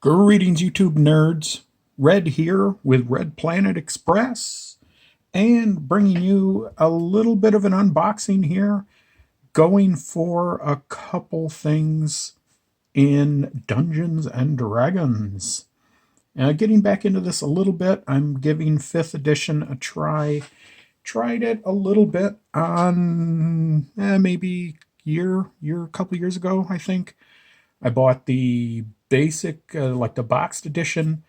Greetings, YouTube nerds. Red here with Red Planet Express and bringing you a little bit of an unboxing here, going for a couple things in Dungeons and Dragons. Getting back into this a little bit, I'm giving 5th edition a try. Tried it a little bit on maybe a couple years ago, I think. I bought the basic, like the boxed edition,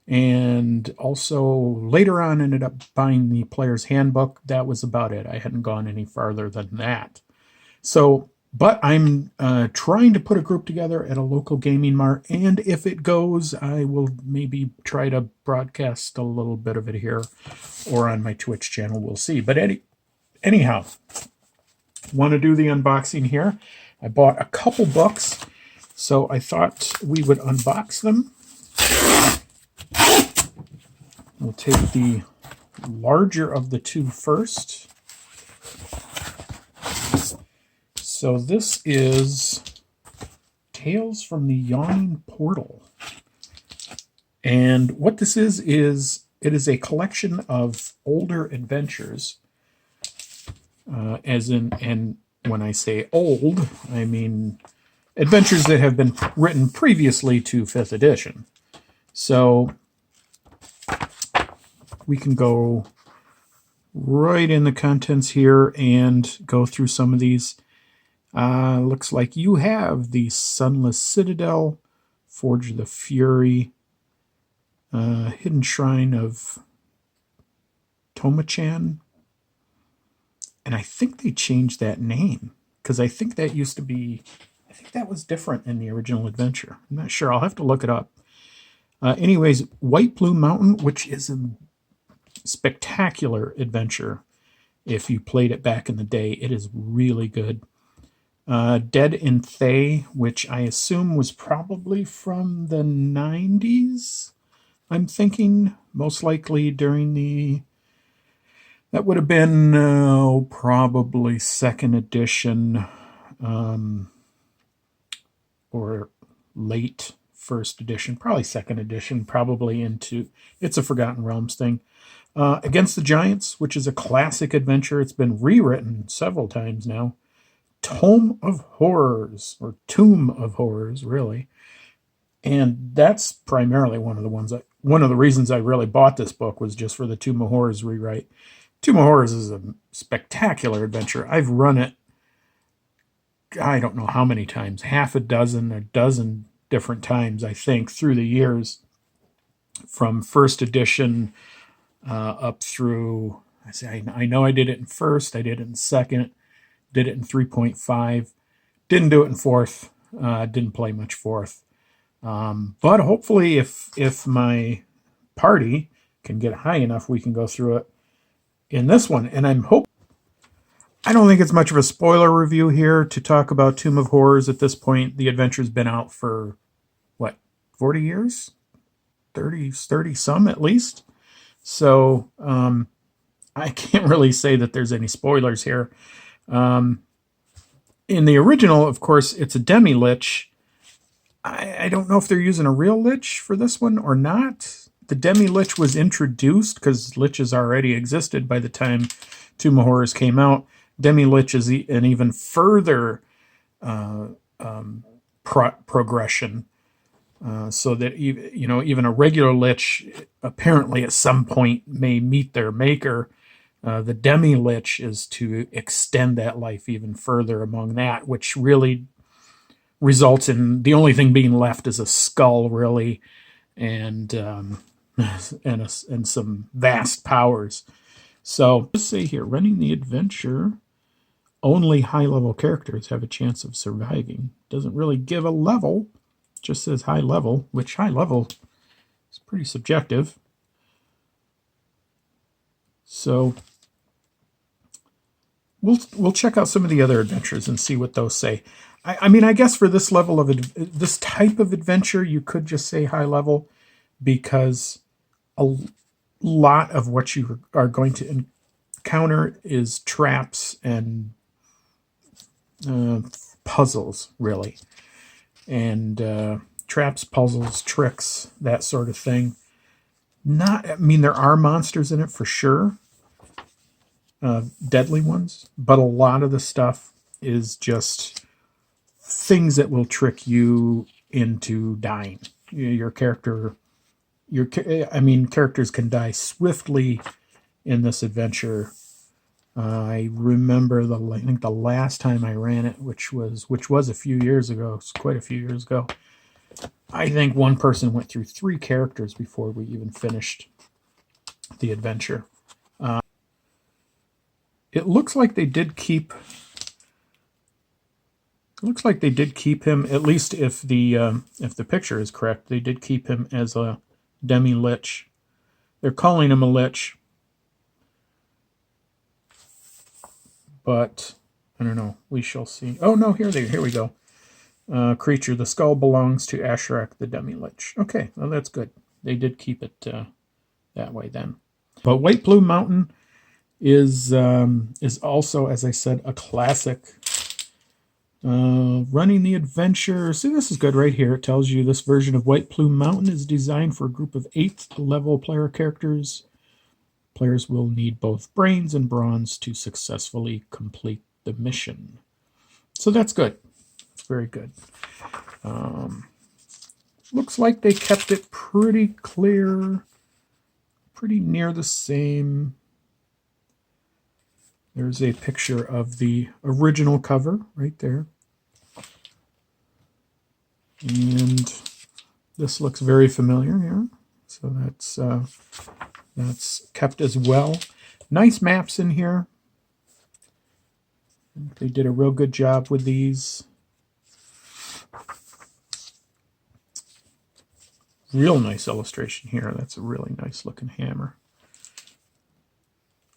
and also later on ended up buying the player's handbook. That was about it. I hadn't gone any farther than that. So, but I'm trying to put a group together at a local gaming mart, and if it goes, I will maybe try to broadcast a little bit of it here or on my Twitch channel. We'll see. But anyhow, want to do the unboxing here. I bought a couple books, so I thought we would unbox them. We'll take the larger of the two first. So this is Tales from the Yawning Portal. And what this is it is a collection of older adventures. And when I say old, I mean adventures that have been written previously to 5th edition. So we can go right in the contents here and go through some of these. Looks like you have the Sunless Citadel, Forge of the Fury, Hidden Shrine of Tomachan. And I think they changed that name, because I think that used to be, I think that was different in the original adventure. I'm not sure. I'll have to look it up. Anyways, White Plume Mountain, which is a spectacular adventure. If you played it back in the day, it is really good. Dead in Thay, which I assume was probably from the 90s. I'm thinking most likely during that would have been probably 2nd edition or late 1st edition, probably 2nd edition, probably into It's a Forgotten Realms thing. Against the Giants, which is a classic adventure. It's been rewritten several times now. Tome of Horrors, or Tomb of Horrors, really. And that's primarily one of the reasons I really bought this book was just for the Tomb of Horrors rewrite. Tomb of Horrors is a spectacular adventure. I've run it, I don't know how many times, half a dozen, a dozen different times, I think, through the years, from 1st edition up through, I know I did it in 1st, I did it in 2nd, did it in 3.5, didn't do it in 4th, didn't play much 4th. But hopefully if my party can get high enough, we can go through it in this one. And I don't think it's much of a spoiler review here to talk about Tomb of Horrors at this point. The adventure's been out for, what, 40 years? 30 some at least. So I can't really say that there's any spoilers here. In the original, of course, it's a demi-lich. I don't know if they're using a real lich for this one or not. The demi-lich was introduced because liches already existed by the time Tomb of Horrors came out. Demi-lich is an even further progression, so that even a regular lich apparently at some point may meet their maker. The demi-lich is to extend that life even further among that, which really results in the only thing being left is a skull, really, and some vast powers. So let's see here, running the adventure, only high-level characters have a chance of surviving. Doesn't really give a level, just says high level, which high level is pretty subjective. So we'll check out some of the other adventures and see what those say. I mean, I guess for this level of this type of adventure, you could just say high level, because a lot of what you are going to encounter is traps and puzzles, really. And traps, puzzles, tricks, that sort of thing. I mean, there are monsters in it for sure, deadly ones, but a lot of the stuff is just things that will trick you into dying. Your character, characters can die swiftly in this adventure. I remember I think the last time I ran it, which was a few years ago, it's quite a few years ago. I think one person went through 3 characters before we even finished the adventure. It looks like they did keep. It looks like they did keep him, at least if the picture is correct. They did keep him as a demi-lich. They're calling him a lich, but I don't know. We shall see. Oh no, here we go. Creature. The skull belongs to Asherak, the demi-lich. Okay, well that's good. They did keep it that way then. But White Plume Mountain is also, as I said, a classic. Running the adventure. See, this is good right here. It tells you this version of White Plume Mountain is designed for a group of 8th level player characters. Players will need both brains and bronze to successfully complete the mission. So that's good. It's very good. Looks like they kept it pretty clear, pretty near the same. There's a picture of the original cover right there. And this looks very familiar here. So that's kept as well. Nice maps in here. They did a real good job with these. Real nice illustration here. That's a really nice looking hammer.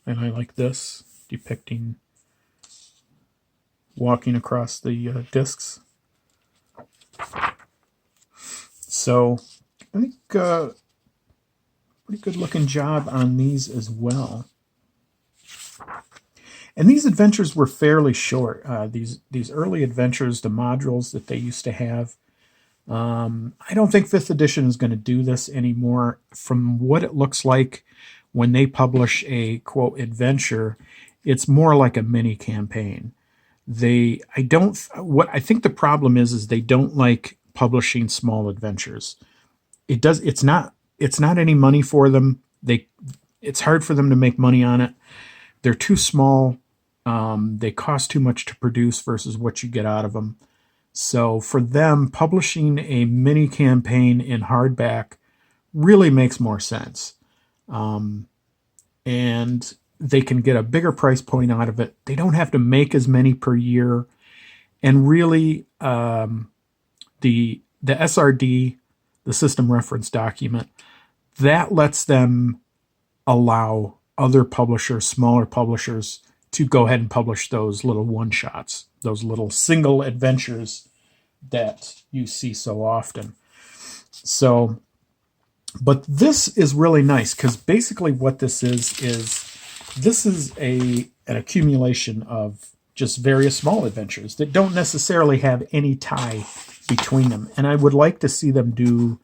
And I like this, depicting walking across the discs. So I think pretty good looking job on these as well. And these adventures were fairly short. These early adventures, the modules that they used to have. I don't think 5th edition is going to do this anymore. From what it looks like when they publish a, quote, adventure, it's more like a mini campaign. I think the problem is they don't like publishing small adventures. It's not any money for them. It's hard for them to make money on it. They're too small. They cost too much to produce versus what you get out of them. So for them, publishing a mini campaign in hardback really makes more sense. And they can get a bigger price point out of it. They don't have to make as many per year. And really, the SRD, the system reference document, that lets them allow other publishers, smaller publishers, to go ahead and publish those little one-shots, those little single adventures that you see so often. So, but this is really nice because basically what this is an accumulation of just various small adventures that don't necessarily have any tie between them. And I would like to see them do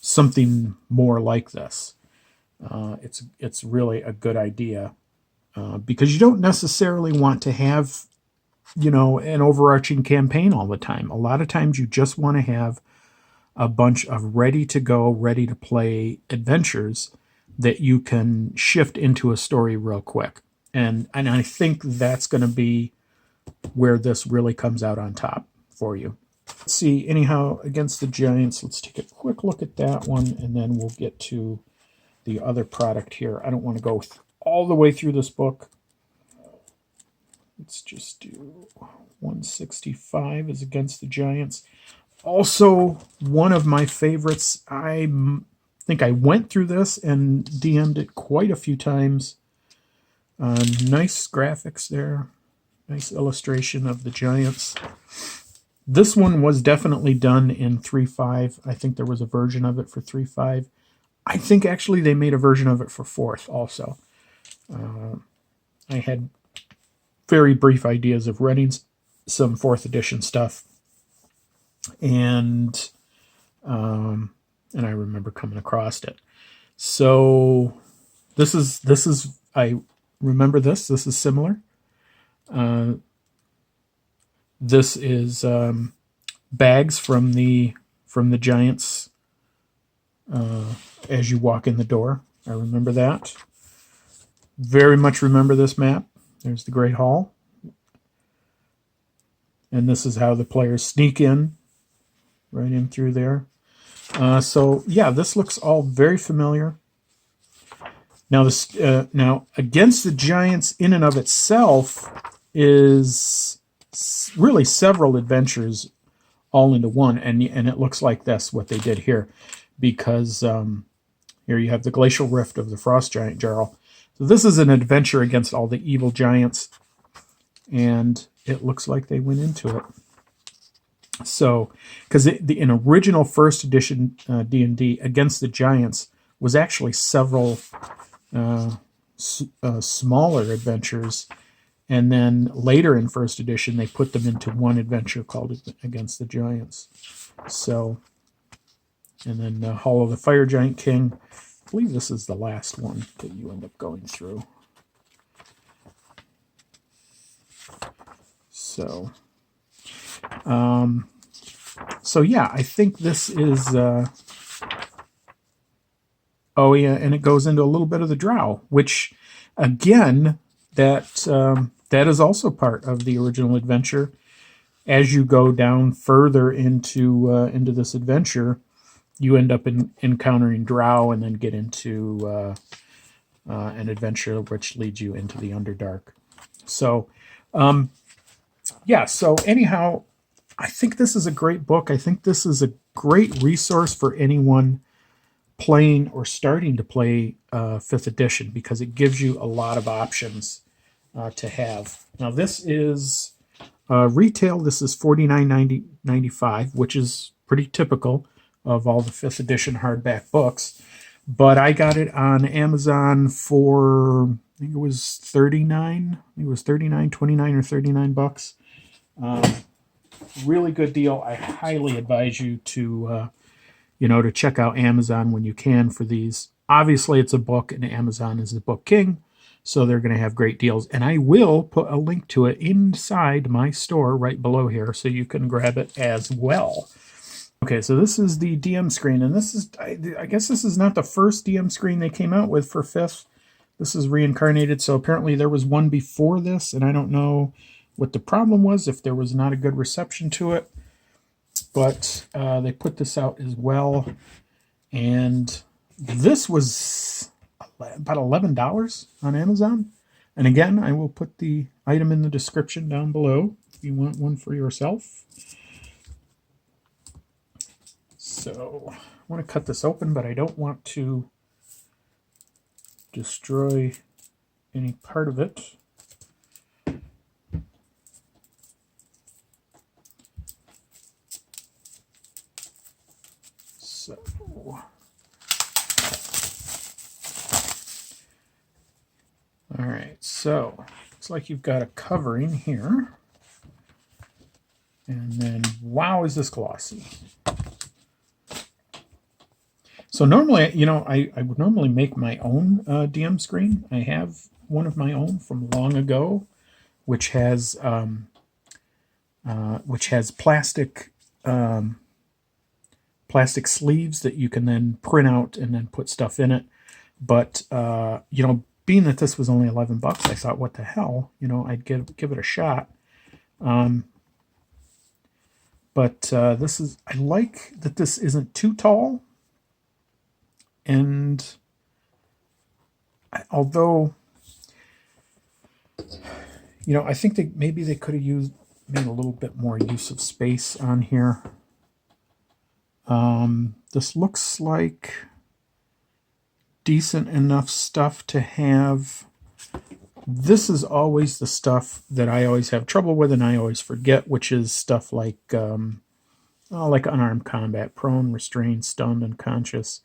something more like this. It's really a good idea. Because you don't necessarily want to have, an overarching campaign all the time. A lot of times you just want to have a bunch of ready-to-go, ready-to-play adventures that you can shift into a story real quick. And I think that's going to be where this really comes out on top for you. Let's see, anyhow, Against the Giants, let's take a quick look at that one, and then we'll get to the other product here. I don't want to go all the way through this book. Let's just do 165 is Against the Giants. Also, one of my favorites. I think I went through this and DM'd it quite a few times. Nice graphics there. Nice illustration of the Giants. This one was definitely done in 3.5. I think there was a version of it for 3.5. I think actually they made a version of it for 4th also. I had very brief ideas of running some 4th edition stuff, and and I remember coming across it. So this is I remember this. This is similar. This is bags from the Giants as you walk in the door. I remember that. Very much remember this map. There's the Great Hall. And this is how the players sneak in, right in through there. So yeah, this looks all very familiar. Now now Against the Giants in and of itself is really several adventures all into one, and it looks like that's what they did here, because here you have the Glacial Rift of the Frost Giant Jarl. So this is an adventure against all the evil giants, and it looks like they went into it. So, because in original first edition D&D, Against the Giants was actually several smaller adventures, and then later in first edition they put them into one adventure called Against the Giants. So, and then Hall of the Fire Giant King. I believe this is the last one that you end up going through. So, yeah, I think this is. Oh yeah, and it goes into a little bit of the Drow, which, again, that is also part of the original adventure. As you go down further into this adventure, you end up encountering Drow, and then get into an adventure which leads you into the Underdark. So, yeah. So anyhow, I think this is a great book. I think this is a great resource for anyone playing or starting to play 5th edition, because it gives you a lot of options to have. Now this is retail. This is $49.95, which is pretty typical of all the 5th edition hardback books. But I got it on Amazon for, I think it was $39. It was $39, $29, or $39. Really good deal. I highly advise you to to check out Amazon when you can for these. Obviously, it's a book, and Amazon is the book king, so they're going to have great deals. And I will put a link to it inside my store right below here, so you can grab it as well. Okay, so this is the DM screen, and this is, I guess this is not the first DM screen they came out with for 5th. This is Reincarnated, so apparently there was one before this, and I don't know what the problem was, if there was not a good reception to it. But they put this out as well, and this was about $11 on Amazon. And again, I will put the item in the description down below if you want one for yourself. So I want to cut this open, but I don't want to destroy any part of it. So, all right, so looks like you've got a covering here, and then wow, is this glossy. So normally, I would normally make my own DM screen. I have one of my own from long ago, which has plastic sleeves that you can then print out and then put stuff in it. But being that this was only $11, I thought, what the hell, I'd give it a shot. But this is, I like that this isn't too tall. And although, I think maybe they could have made a little bit more use of space on here. This looks like decent enough stuff to have. This is always the stuff that I always have trouble with and I always forget, which is stuff like unarmed combat, prone, restrained, stunned, unconscious.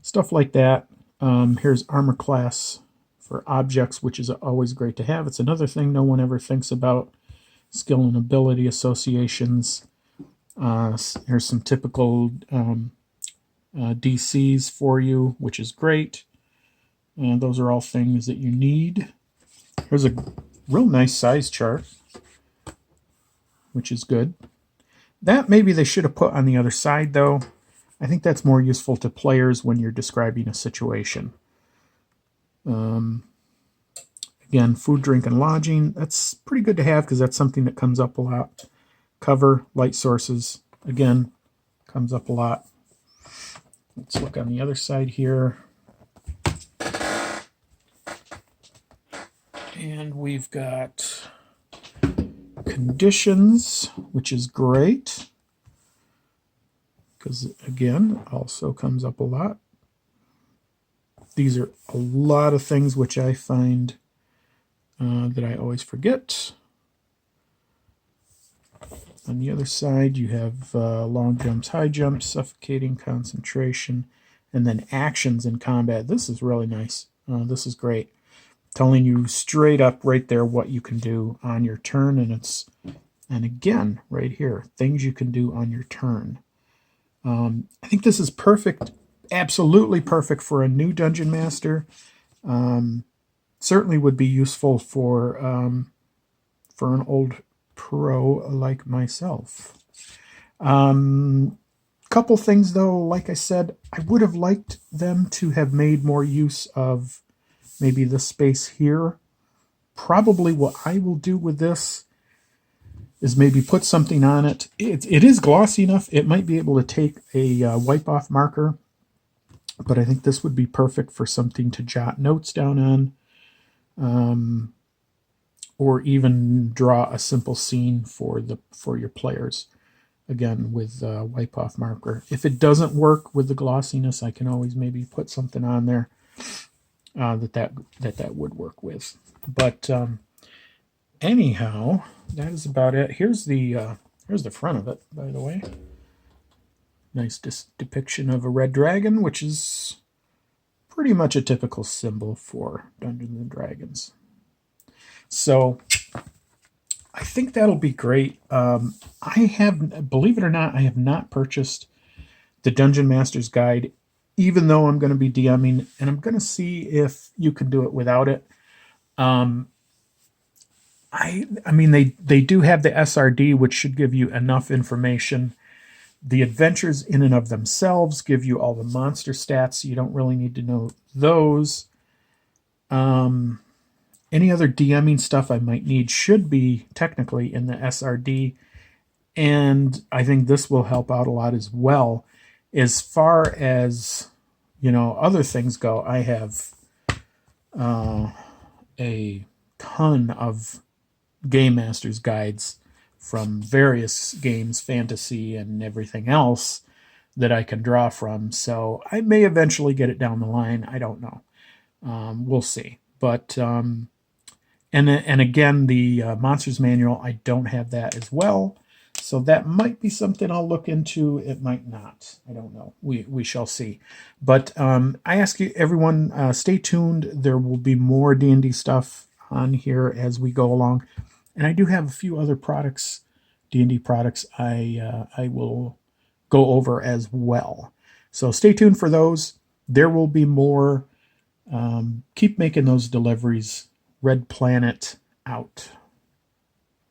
Stuff like that. Here's armor class for objects, which is always great to have. It's another thing no one ever thinks about. Skill and ability associations. Here's some typical DCs for you, which is great. And those are all things that you need. Here's a real nice size chart, which is good. That maybe they should have put on the other side, though. I think that's more useful to players when you're describing a situation. Again, food, drink, and lodging. That's pretty good to have because that's something that comes up a lot. Cover, light sources, again, comes up a lot. Let's look on the other side here. And we've got conditions, which is great because, again, also comes up a lot. These are a lot of things which I find that I always forget. On the other side, you have long jumps, high jumps, suffocating, concentration, and then actions in combat. This is really nice. This is great. Telling you straight up right there what you can do on your turn, and again, right here, things you can do on your turn. I think this is perfect, absolutely perfect for a new Dungeon Master. Certainly would be useful for an old pro like myself. Couple things though, like I said, I would have liked them to have made more use of maybe this space here. Probably what I will do with this is maybe put something on it. It is glossy enough. It might be able to take a wipe-off marker, but I think this would be perfect for something to jot notes down on, or even draw a simple scene for your players. Again, with wipe-off marker. If it doesn't work with the glossiness, I can always maybe put something on there that would work with. But anyhow, that is about it. Here's the front of it, by the way. Nice depiction of a red dragon, which is pretty much a typical symbol for Dungeons and Dragons. So I think that'll be great. I have, believe it or not, I have not purchased the Dungeon Master's Guide, even though I'm going to be DMing, and I'm going to see if you can do it without it. I mean, they do have the SRD, which should give you enough information. The adventures in and of themselves give you all the monster stats, so you don't really need to know those. Any other DMing stuff I might need should be technically in the SRD, and I think this will help out a lot as well. As far as, other things go, I have a ton of Game Master's guides from various games, fantasy and everything else that I can draw from. So I may eventually get it down the line. I don't know. We'll see. But and again, the Monsters Manual, I don't have that as well. So that might be something I'll look into. It might not. I don't know. We shall see. But I ask you, everyone, stay tuned. There will be more D&D stuff on here as we go along. And I do have a few other products, D&D products, I will go over as well. So stay tuned for those. There will be more. Keep making those deliveries. Red Planet out.